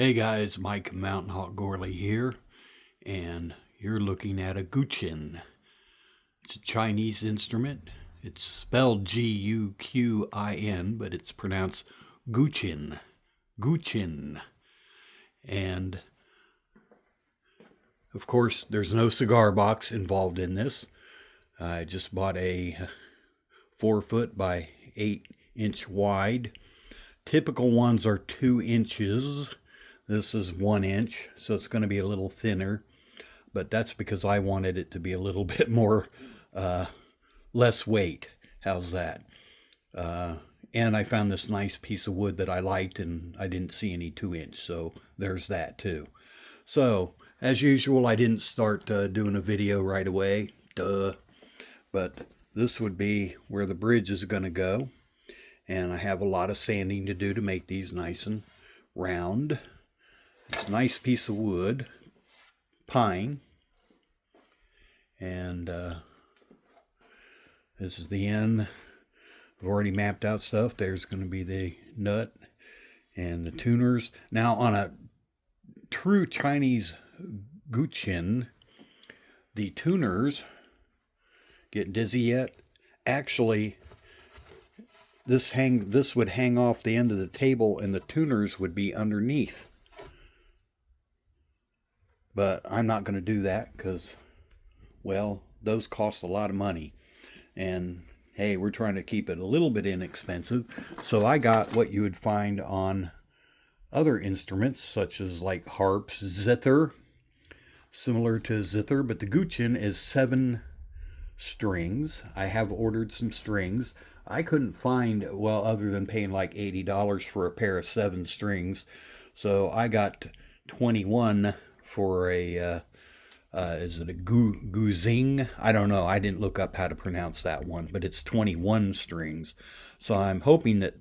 Hey guys, Mike Mountain Hawk Gorley here, and you're looking at a Guqin. It's a Chinese instrument. It's spelled Guqin, but it's pronounced Guqin. Guqin. And of course, there's no cigar box involved in this. I just bought a 4 foot by 8 inch wide. Typical ones are 2 inches. This is 1 inch, so it's going to be a little thinner, but that's because I wanted it to be a little bit more, less weight. How's that? And I found this nice piece of wood that I liked, and I didn't see any 2 inch, so there's that too. So, as usual, I didn't start doing a video right away, duh, but this would be where the bridge is going to go, and I have a lot of sanding to do to make these nice and round. It's a nice piece of wood, pine, and this is the end. I've already mapped out stuff. There's going to be the nut and the tuners. Now, on a true Chinese Guqin, the tuners, get dizzy yet? Actually, this would hang off the end of the table, and the tuners would be underneath. But I'm not going to do that because, well, those cost a lot of money. And hey, we're trying to keep it a little bit inexpensive. So I got what you would find on other instruments, such as like harps, zither, similar to zither, but the Guqin is 7 strings. I have ordered some strings. I couldn't find, well, other than paying like $80 for a pair of 7 strings. So I got 21 for a, is it a Guqin? I don't know. I didn't look up how to pronounce that one, but it's 21 strings. So I'm hoping that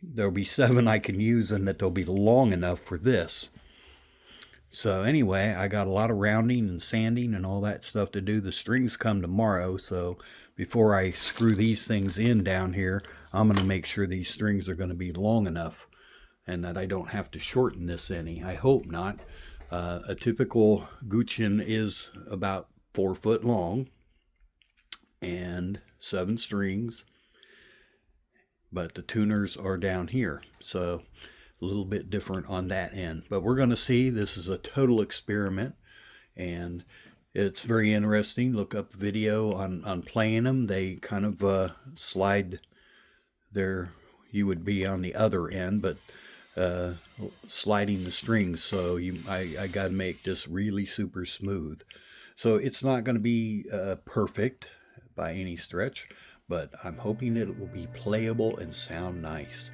there'll be 7 I can use and that they'll be long enough for this. So anyway, I got a lot of rounding and sanding and all that stuff to do. The strings come tomorrow, so before I screw these things in down here, I'm going to make sure these strings are going to be long enough and that I don't have to shorten this any. I hope not. A typical Guqin is about 4 foot long and 7 strings, but the tuners are down here, so a little bit different on that end. But we're going to see. This is a total experiment, and it's very interesting. Look up video on playing them. They kind of slide their, you would be on the other end, but sliding the strings, so I got to make this really super smooth. So it's not going to be perfect by any stretch, but I'm hoping it will be playable and sound nice.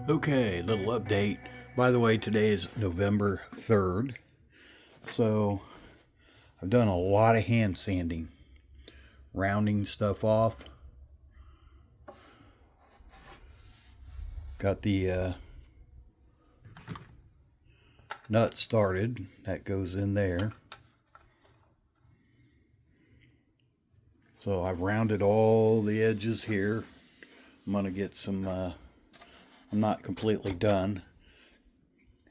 Okay, little update. By the way, today is November 3rd. So I've done a lot of hand sanding, rounding stuff off. Got the nut started. That goes in there. So I've rounded all the edges here. I'm going to get some... I'm not completely done,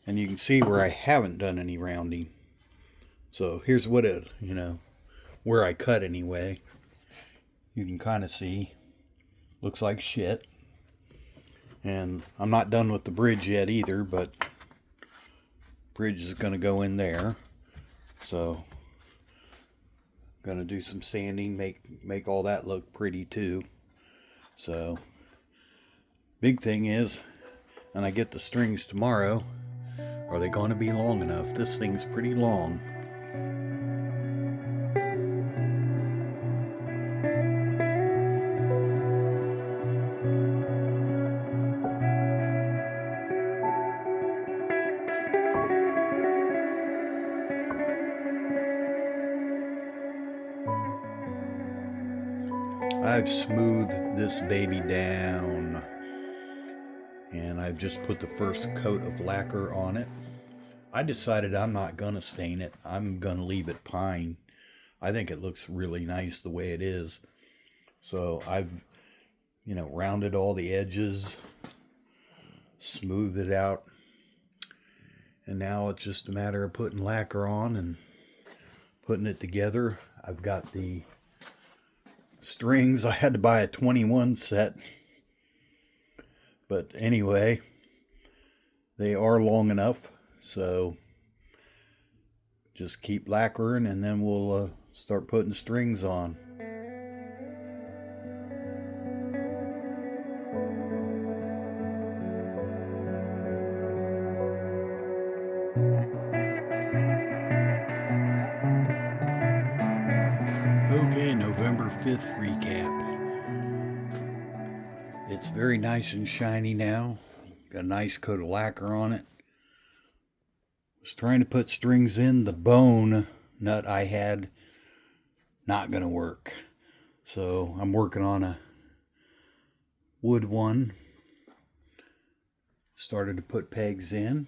and you can see where I haven't done any rounding. So here's what it, where I cut anyway. You can kind of see, looks like shit. And I'm not done with the bridge yet either, but bridge is going to go in there. So I'm going to do some sanding, make all that look pretty too. So big thing is, and I get the strings tomorrow, are they going to be long enough? This thing's pretty long. I've smoothed this baby down, and I've just put the first coat of lacquer on it. I decided I'm not gonna stain it. I'm gonna leave it pine. I think it looks really nice the way it is. So I've, rounded all the edges, smoothed it out, and now it's just a matter of putting lacquer on and putting it together. I've got the strings. I had to buy a 21 set, but anyway, they are long enough, so just keep lacquering and then we'll start putting strings on. Okay, November 5th recap. It's very nice and shiny now. Got a nice coat of lacquer on it. Was trying to put strings in. The bone nut I had, not gonna work. So I'm working on a wood one. Started to put pegs in.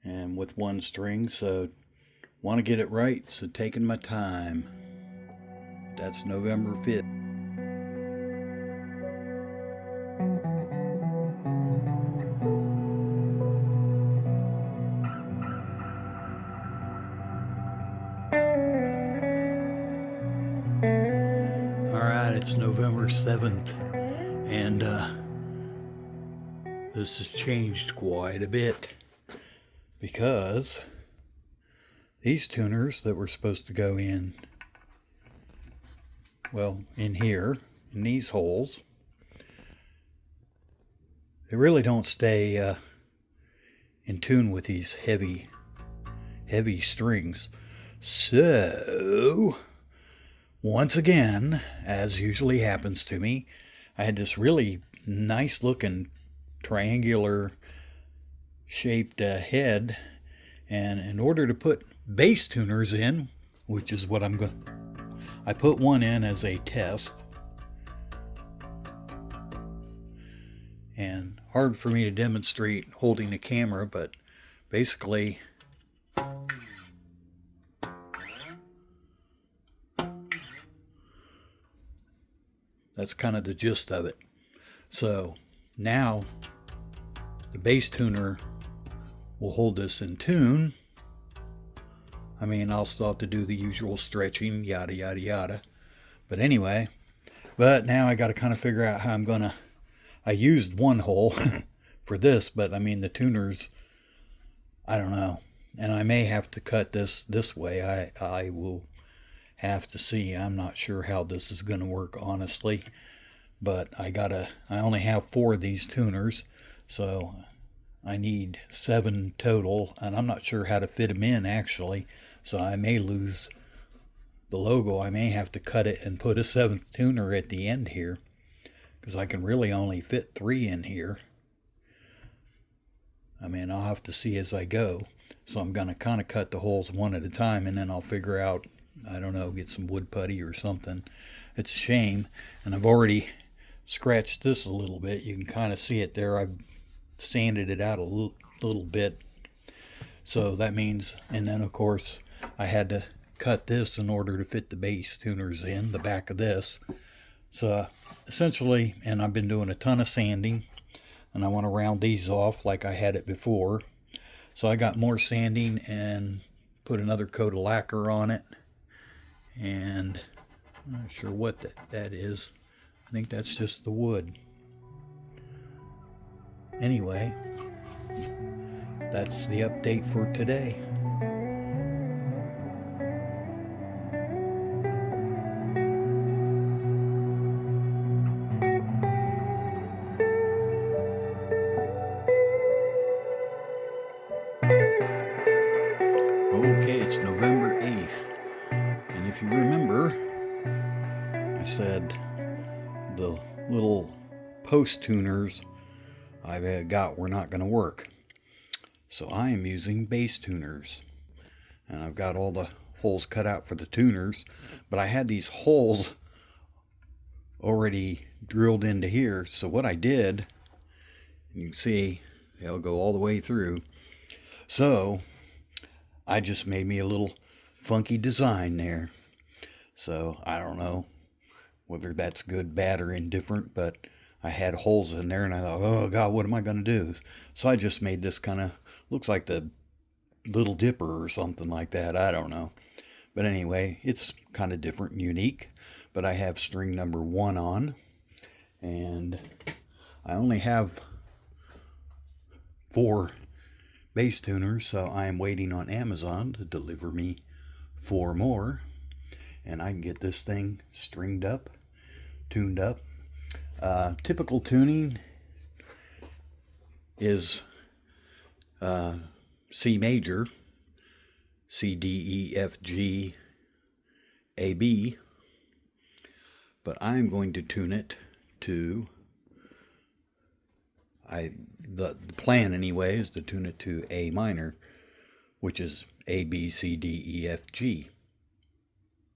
And with one string, so want to get it right, so taking my time. That's November 5th. Alright, it's November 7th, and this has changed quite a bit, because these tuners that were supposed to go in, well, in here, in these holes, they really don't stay in tune with these heavy strings. So, once again, as usually happens to me, I had this really nice looking triangular shaped head, and in order to put bass tuners in, which is what I put one in as a test, and hard for me to demonstrate holding the camera, but basically that's kind of the gist of it. So now the bass tuner will hold this in tune. I mean, I'll still have to do the usual stretching, yada yada yada. But anyway, now I got to kind of figure out how I'm gonna. I used one hole for this, but I mean the tuners, I don't know, and I may have to cut this way. I will have to see. I'm not sure how this is gonna work, honestly. But I only have 4 of these tuners, so I need 7 total, and I'm not sure how to fit them in actually, so I may lose the logo. I may have to cut it and put a 7th tuner at the end here, because I can really only fit 3 in here. I mean, I'll have to see as I go, so I'm gonna kind of cut the holes one at a time, and then I'll figure out, I don't know, get some wood putty or something. It's a shame, and I've already scratched this a little bit. You can kind of see it there. I've sanded it out a little bit, so that means, and then of course I had to cut this in order to fit the bass tuners in the back of this. So essentially, and I've been doing a ton of sanding, and I want to round these off like I had it before. So I got more sanding and put another coat of lacquer on it, and I'm not sure what that is. I think that's just the wood. Anyway, that's the update for today. Okay, it's November 8th, and if you remember, I said the little post tuners I've got were not going to work. So I am using bass tuners, and I've got all the holes cut out for the tuners, but I had these holes already drilled into here. So what I did, you can see they'll go all the way through. So I just made me a little funky design there. So I don't know whether that's good, bad, or indifferent, but I had holes in there and I thought, oh God, what am I going to do? So I just made this kind of, looks like the Little Dipper or something like that. I don't know. But anyway, it's kind of different and unique. But I have string number 1 on, and I only have 4 bass tuners, so I am waiting on Amazon to deliver me 4 more, and I can get this thing stringed up, tuned up. Typical tuning is C major, C, D, E, F, G, A, B, but I'm going to tune it to, the plan anyway is to tune it to A minor, which is A, B, C, D, E, F, G.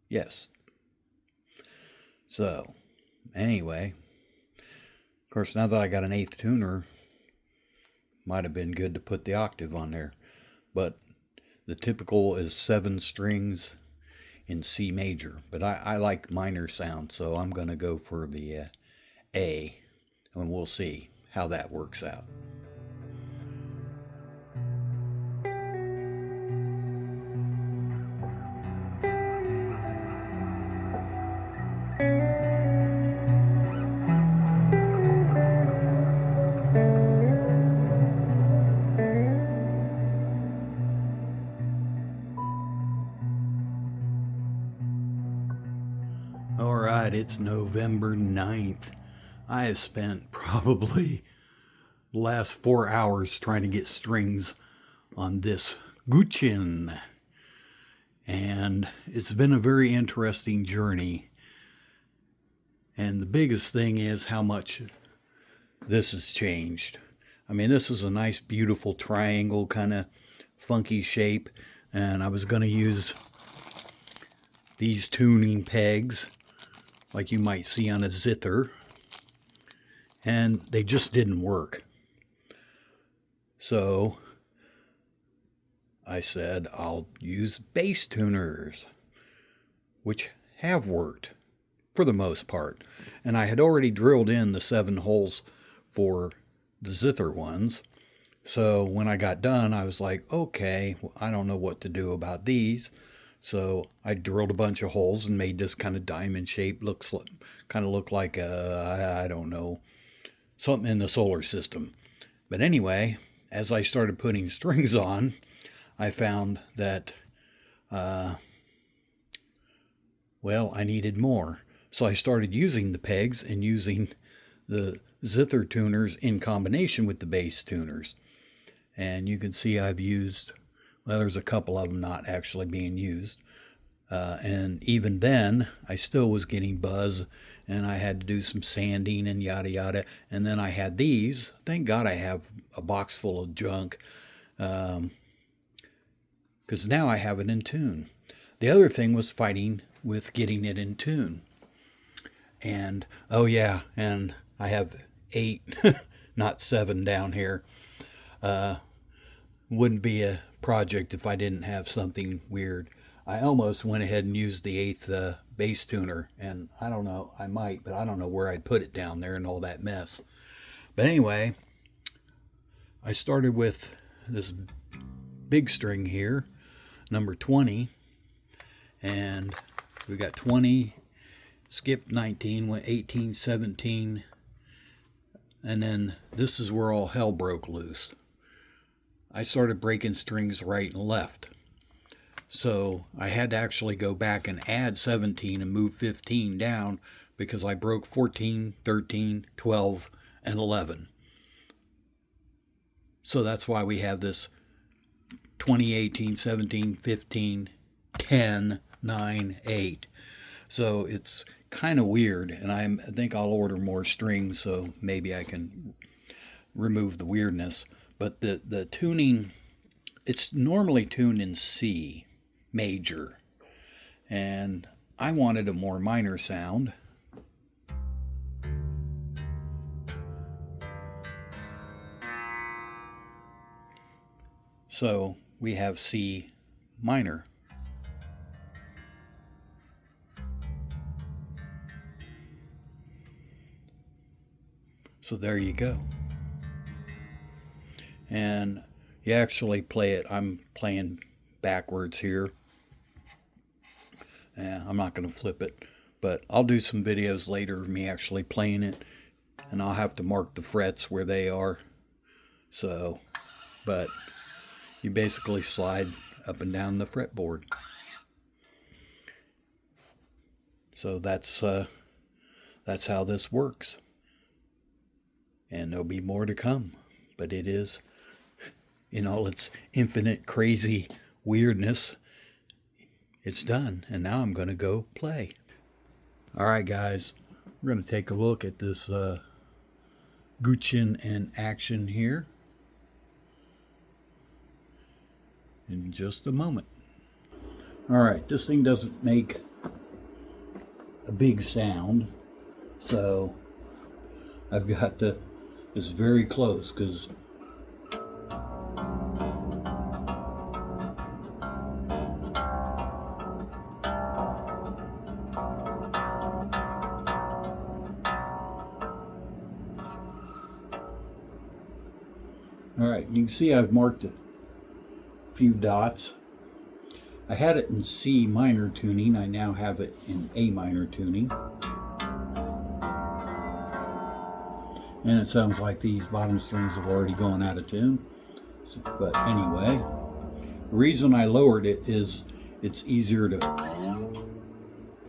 Yes. So, anyway, of course, now that I got an 8th tuner, might have been good to put the octave on there, but the typical is 7 strings in C major, but I like minor sound, so I'm going to go for the A, and we'll see how that works out. Alright, it's November 9th. I have spent probably the last 4 hours trying to get strings on this Guqin. And it's been a very interesting journey. And the biggest thing is how much this has changed. I mean, this is a nice, beautiful triangle kind of funky shape. And I was going to use these tuning pegs like you might see on a zither, and they just didn't work. So I said I'll use bass tuners, which have worked for the most part. And I had already drilled in the 7 holes for the zither ones. So when I got done, I was like, okay, I don't know what to do about these. So I drilled a bunch of holes and made this kind of diamond shape. Kind of look like I don't know, something in the solar system. But anyway, as I started putting strings on, I found that, well, I needed more. So I started using the pegs and using the zither tuners in combination with the bass tuners. And you can see I've used, well, there's a couple of them not actually being used. And even then, I still was getting buzz, and I had to do some sanding and yada yada. And then I had these. Thank God I have a box full of junk, because now I have it in tune. The other thing was fighting with getting it in tune. And, oh yeah, and I have 8, not 7 down here. Wouldn't be a project if I didn't have something weird. I almost went ahead and used the 8th bass tuner, and I don't know, I might, but I don't know where I'd put it down there and all that mess. But anyway, I started with this big string here, number 20, and we got 20, skipped 19, went 18, 17, and then this is where all hell broke loose. I started breaking strings right and left. So I had to actually go back and add 17 and move 15 down because I broke 14, 13, 12, and 11. So that's why we have this 20, 18, 17, 15, 10, 9, 8. So it's kind of weird, and I think I'll order more strings so maybe I can remove the weirdness. But the tuning, it's normally tuned in C major, and I wanted a more minor sound. So we have C minor. So there you go. And you actually play it. I'm playing backwards here. I'm not going to flip it, but I'll do some videos later of me actually playing it, and I'll have to mark the frets where they are. So, but you basically slide up and down the fretboard. So that's how this works. And there'll be more to come, but it is, in all its infinite crazy weirdness, it's done. And now I'm going to go play. All right, guys, we're going to take a look at this Guqin in action here in just a moment. All right, this thing doesn't make a big sound, so I've got to, it's very close because all right, you can see I've marked a few dots. I had it in C minor tuning. I now have it in A minor tuning. And it sounds like these bottom strings have already gone out of tune. So, but anyway, the reason I lowered it is it's easier to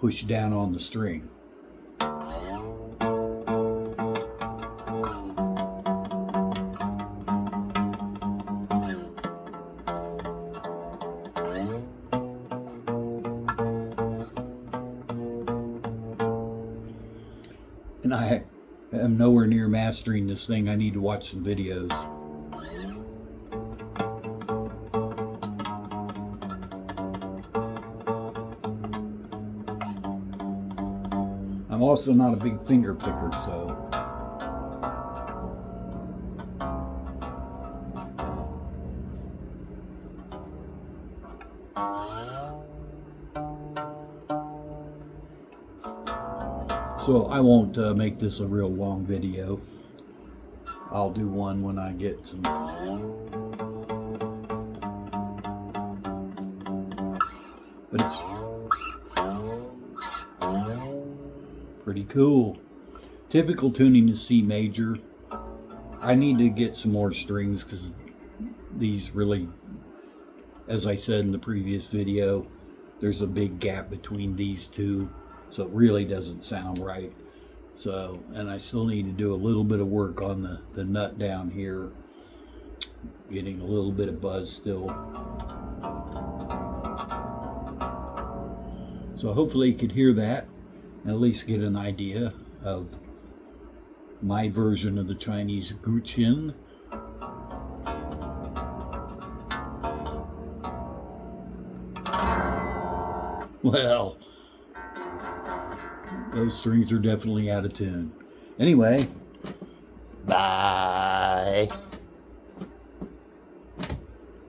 push down on the string. And I am nowhere near mastering this thing. I need to watch some videos. I'm also not a big finger picker, so I won't make this a real long video. I'll do one when I get some. But it's pretty cool. Typical tuning is C major. I need to get some more strings because these really, as I said in the previous video, there's a big gap between these two. So it really doesn't sound right. So, and I still need to do a little bit of work on the nut down here. Getting a little bit of buzz still. So hopefully you could hear that and at least get an idea of my version of the Chinese Guqin. Well, those strings are definitely out of tune. Anyway, bye.